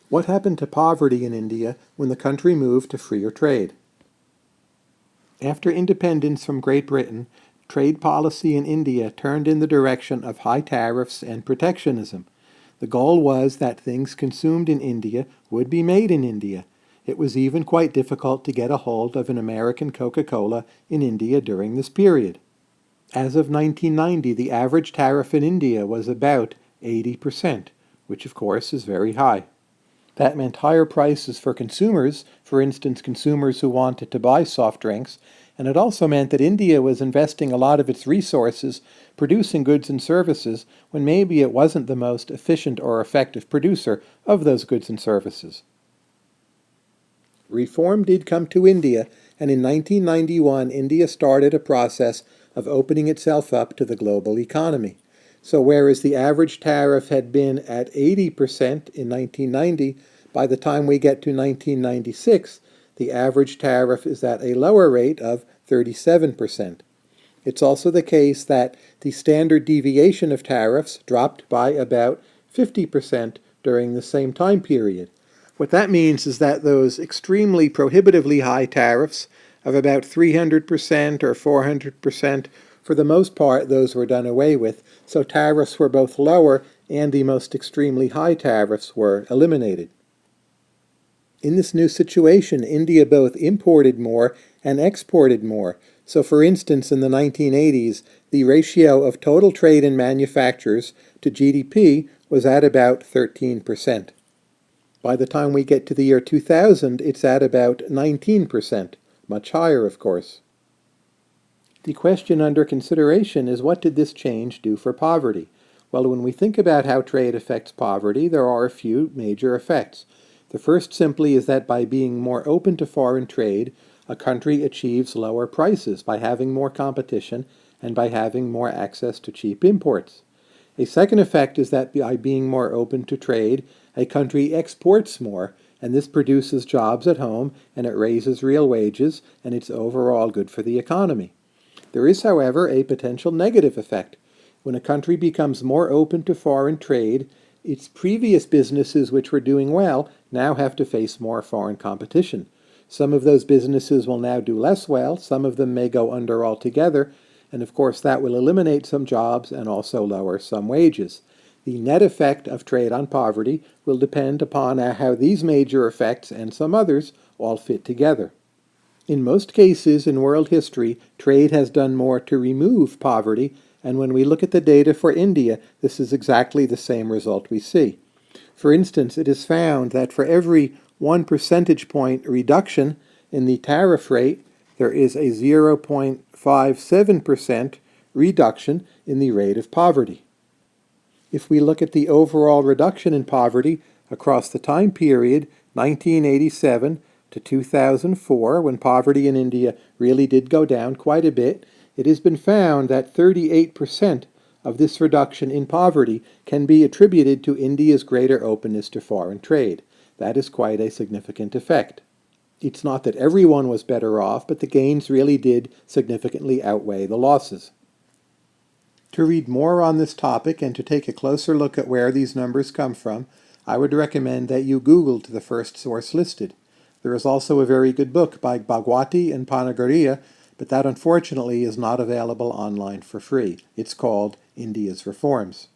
What happened to poverty in India when the country moved to freer trade? After independence from Great Britain, trade policy in India turned in the direction of high tariffs and protectionism. The goal was that things consumed in India would be made in India. It was even quite difficult to get a hold of an American Coca-Cola in India during this period. As of 1990, the average tariff in India was about 80%, which of course is very high. That meant higher prices for consumers, for instance, consumers who wanted to buy soft drinks, and it also meant that India was investing a lot of its resources producing goods and services when maybe it wasn't the most efficient or effective producer of those goods and services. Reform did come to India, and in 1991 India started a process of opening itself up to the global economy. So whereas the average tariff had been at 80% in 1990, by the time we get to 1996, the average tariff is at a lower rate of 37%. It's also the case that the standard deviation of tariffs dropped by about 50% during the same time period. What that means is that those extremely prohibitively high tariffs of about 300% or 400%, for the most part, those were done away with, so tariffs were both lower and the most extremely high tariffs were eliminated. In this new situation, India both imported more and exported more. So for instance, in the 1980s, the ratio of total trade in manufactures to GDP was at about 13%. By the time we get to the year 2000, it's at about 19%, much higher, of course. The question under consideration is, what did this change do for poverty? Well, when we think about how trade affects poverty, there are a few major effects. The first simply is that by being more open to foreign trade, a country achieves lower prices by having more competition and by having more access to cheap imports. A second effect is that by being more open to trade, a country exports more, and this produces jobs at home, and it raises real wages, and it's overall good for the economy. There is, however, a potential negative effect. When a country becomes more open to foreign trade, its previous businesses which were doing well now have to face more foreign competition. Some of those businesses will now do less well, some of them may go under altogether, and of course that will eliminate some jobs and also lower some wages. The net effect of trade on poverty will depend upon how these major effects and some others all fit together. In most cases in world history, trade has done more to remove poverty, and when we look at the data for India, this is exactly the same result we see. For instance, it is found that for every 1 percentage point reduction in the tariff rate, there is a 0.57% reduction in the rate of poverty. If we look at the overall reduction in poverty across the time period 1987 to 2004, when poverty in India really did go down quite a bit, it has been found that 38% of this reduction in poverty can be attributed to India's greater openness to foreign trade. That is quite a significant effect. It's not that everyone was better off, but the gains really did significantly outweigh the losses. To read more on this topic and to take a closer look at where these numbers come from, I would recommend that you Googled the first source listed. There is also a very good book by Bhagwati and Panagaria, but that unfortunately is not available online for free. It's called India's Reforms.